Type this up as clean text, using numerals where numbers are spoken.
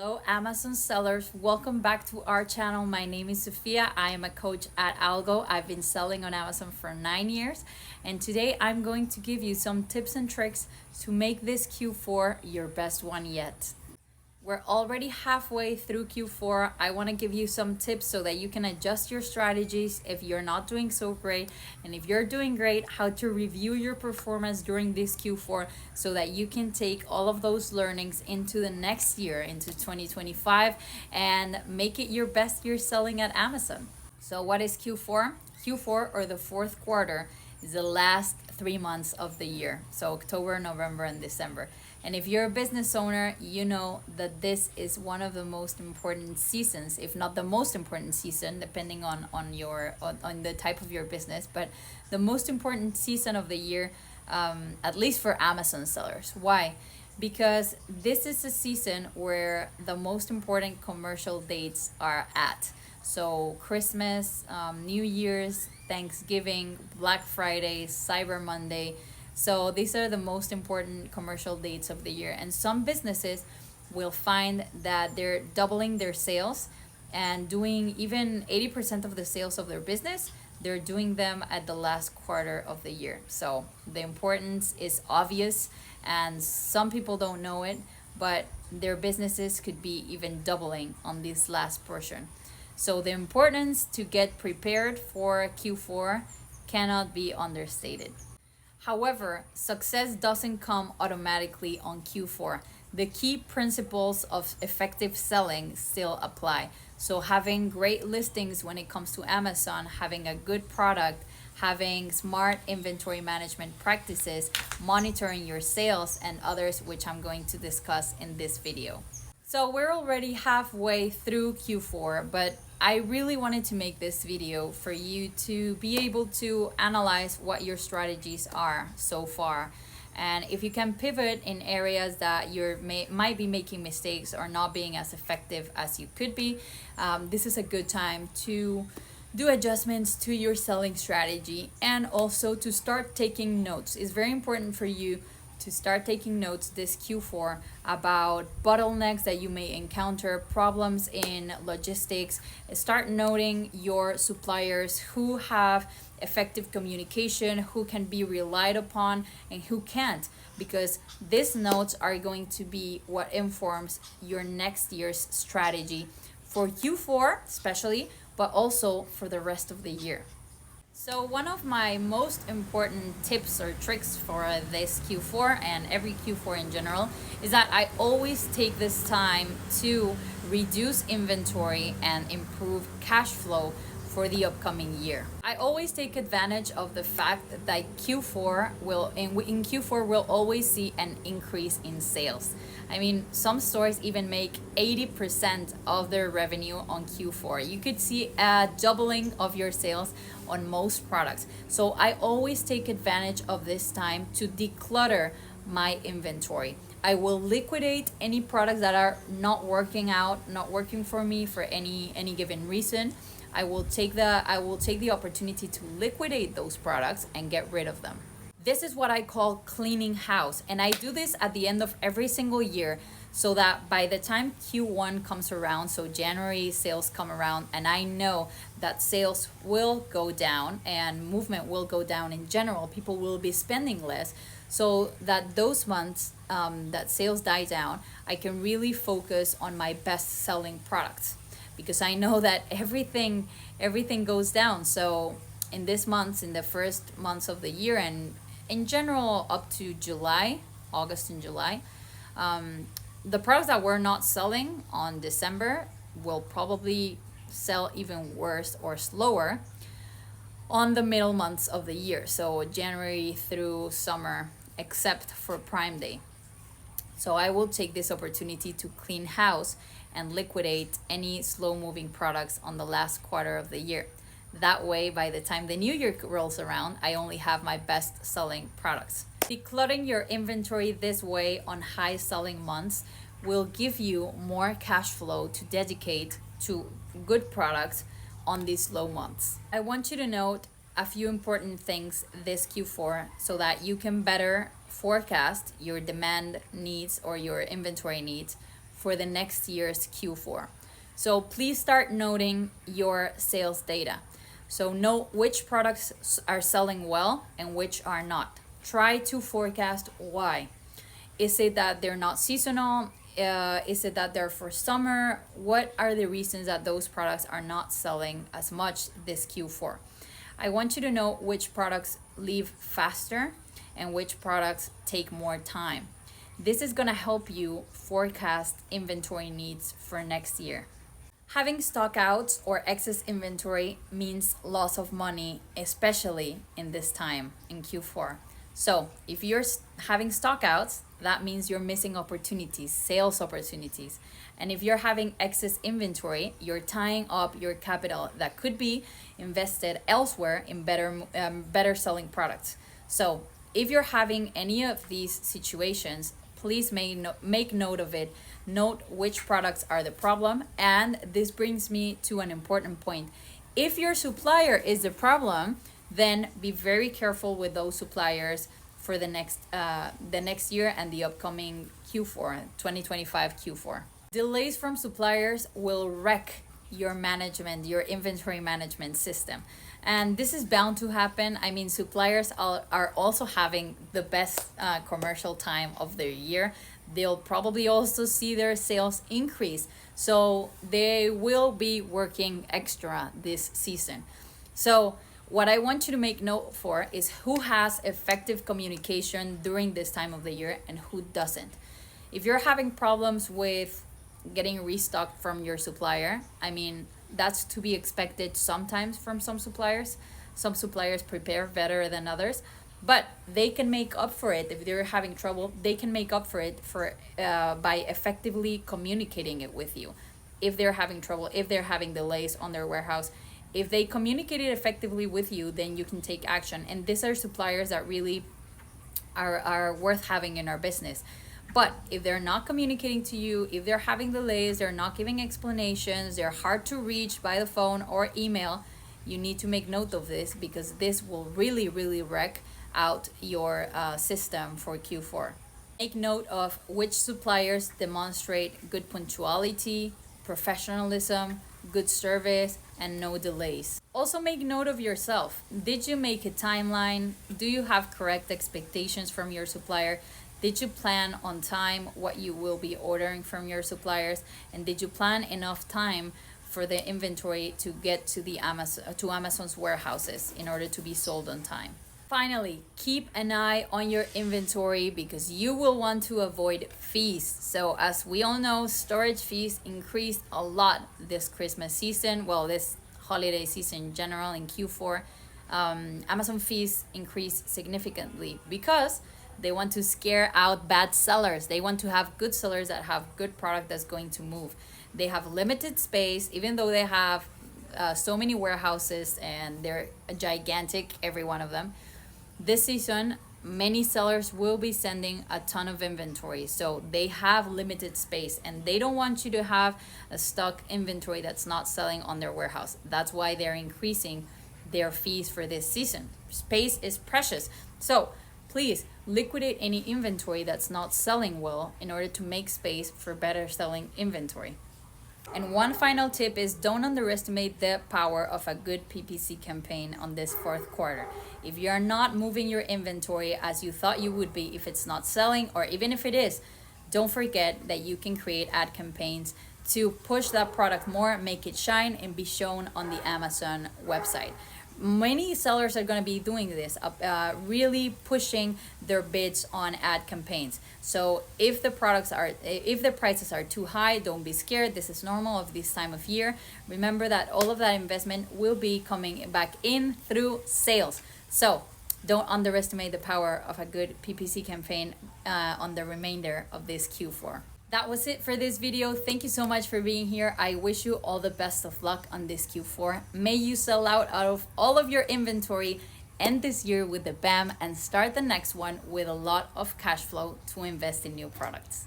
Hello, Amazon sellers. Welcome back to our channel. My name is Sophia. I am a coach at ALGO. I've been selling on Amazon for 9 years. And today I'm going to give you some tips and tricks to make this Q4 your best one yet. We're already halfway through Q4. I want to give you some tips so that you can adjust your strategies if you're not doing so great. And if you're doing great, how to review your performance during this Q4 so that you can take all of those learnings into the next year, into 2025, and make it your best year selling at Amazon. So what is Q4? Q4, or the fourth quarter, is the last 3 months of the year. So October, November, and December. And if you're a business owner, you know that this is one of the most important seasons, if not the most important season, depending on the type of your business, but the most important season of the year, at least for Amazon sellers. Why? Because this is a season where the most important commercial dates are at. So Christmas, New Year's, Thanksgiving, Black Friday, Cyber Monday. So these are the most important commercial dates of the year. And some businesses will find that they're doubling their sales and doing even 80% of the sales of their business. They're doing them at the last quarter of the year. So the importance is obvious, and some people don't know it, but their businesses could be even doubling on this last portion. So the importance to get prepared for Q4 cannot be understated. However, success doesn't come automatically on Q4. The key principles of effective selling still apply. So having great listings when it comes to Amazon, having a good product, having smart inventory management practices, monitoring your sales, and others, which I'm going to discuss in this video. So we're already halfway through Q4, but I really wanted to make this video for you to be able to analyze what your strategies are so far. And if you can pivot in areas that might be making mistakes or not being as effective as you could be, this is a good time to do adjustments to your selling strategy and also to start taking notes. It's very important for you to start taking notes this Q4 about bottlenecks that you may encounter, problems in logistics. Start noting your suppliers who have effective communication, who can be relied upon, and who can't, because these notes are going to be what informs your next year's strategy for Q4 especially, but also for the rest of the year. So one of my most important tips or tricks for this Q4 and every Q4 in general is that I always take this time to reduce inventory and improve cash flow for the upcoming year. I always take advantage of the fact that in Q4 we'll always see an increase in sales. I mean, some stores even make 80% of their revenue on Q4. You could see a doubling of your sales on most products. So I always take advantage of this time to declutter my inventory. I will liquidate any products that are not working for me for any given reason. I will take the opportunity to liquidate those products and get rid of them. This is what I call cleaning house, and I do this at the end of every single year so that by the time Q1 comes around, so January sales come around, and I know that sales will go down and movement will go down in general, people will be spending less, so that those months that sales die down, I can really focus on my best selling products, because I know that everything goes down. So in the first months of the year, and in general up to August and July, the products that we're not selling on December will probably sell even worse or slower on the middle months of the year. So January through summer, except for Prime Day. So I will take this opportunity to clean house and liquidate any slow moving products on the last quarter of the year. That way, by the time the new year rolls around, I only have my best selling products. Decluttering your inventory this way on high selling months will give you more cash flow to dedicate to good products on these low months. I want you to note a few important things this Q4 so that you can better forecast your demand needs or your inventory needs for the next year's Q4. So please start noting your sales data. So know which products are selling well and which are not. Try to forecast why. Is it that they're not seasonal? Is it that they're for summer? What are the reasons that those products are not selling as much this Q4? I want you to know which products leave faster and which products take more time. This is going to help you forecast inventory needs for next year. Having stockouts or excess inventory means loss of money, especially in this time in Q4. So if you're having stockouts, that means you're missing opportunities, sales opportunities. And if you're having excess inventory, you're tying up your capital that could be invested elsewhere in better selling products. So if you're having any of these situations, please make note of it. Note which products are the problem. And this brings me to an important point. If your supplier is the problem, then be very careful with those suppliers for the next year and the upcoming Q4, 2025 Q4. Delays from suppliers will wreck your inventory management system. And this is bound to happen. I mean, suppliers are also having the best commercial time of their year. They'll probably also see their sales increase. So they will be working extra this season. So what I want you to make note for is who has effective communication during this time of the year and who doesn't. If you're having problems with getting restocked from your supplier, I mean, that's to be expected sometimes from some suppliers. Some suppliers prepare better than others, but they can make up for it. If they're having trouble, they can make up for it by effectively communicating it with you. If they're having trouble, if they're having delays on their warehouse, if they communicate it effectively with you, then you can take action. And these are suppliers that really are worth having in our business. But if they're not communicating to you, if they're having delays, they're not giving explanations, they're hard to reach by the phone or email, you need to make note of this, because this will really, really wreck out your system for Q4. Make note of which suppliers demonstrate good punctuality, professionalism, good service, and no delays. Also make note of yourself. Did you make a timeline? Do you have correct expectations from your supplier? Did you plan on time what you will be ordering from your suppliers? And did you plan enough time for the inventory to get to Amazon's warehouses in order to be sold on time? Finally, keep an eye on your inventory, because you will want to avoid fees. So as we all know, storage fees increased a lot this Christmas season. Well, this holiday season in general in Q4. Amazon fees increased significantly because they want to scare out bad sellers. They want to have good sellers that have good product that's going to move. They have limited space, even though they have so many warehouses and they're gigantic, every one of them. This season, many sellers will be sending a ton of inventory. So they have limited space and they don't want you to have a stock inventory that's not selling on their warehouse. That's why they're increasing their fees for this season. Space is precious. So please liquidate any inventory that's not selling well in order to make space for better selling inventory. And one final tip is don't underestimate the power of a good PPC campaign on this fourth quarter. If you are not moving your inventory as you thought you would be, if it's not selling, or even if it is, don't forget that you can create ad campaigns to push that product more, make it shine, and be shown on the Amazon website. Many sellers are going to be doing this, really pushing their bids on ad campaigns. So if the prices are too high, don't be scared. This is normal of this time of year. Remember that all of that investment will be coming back in through sales. So don't underestimate the power of a good PPC campaign on the remainder of this Q4. That was it for this video. Thank you so much for being here. I wish you all the best of luck on this Q4. May you sell out of all of your inventory, end this year with a BAM, and start the next one with a lot of cash flow to invest in new products.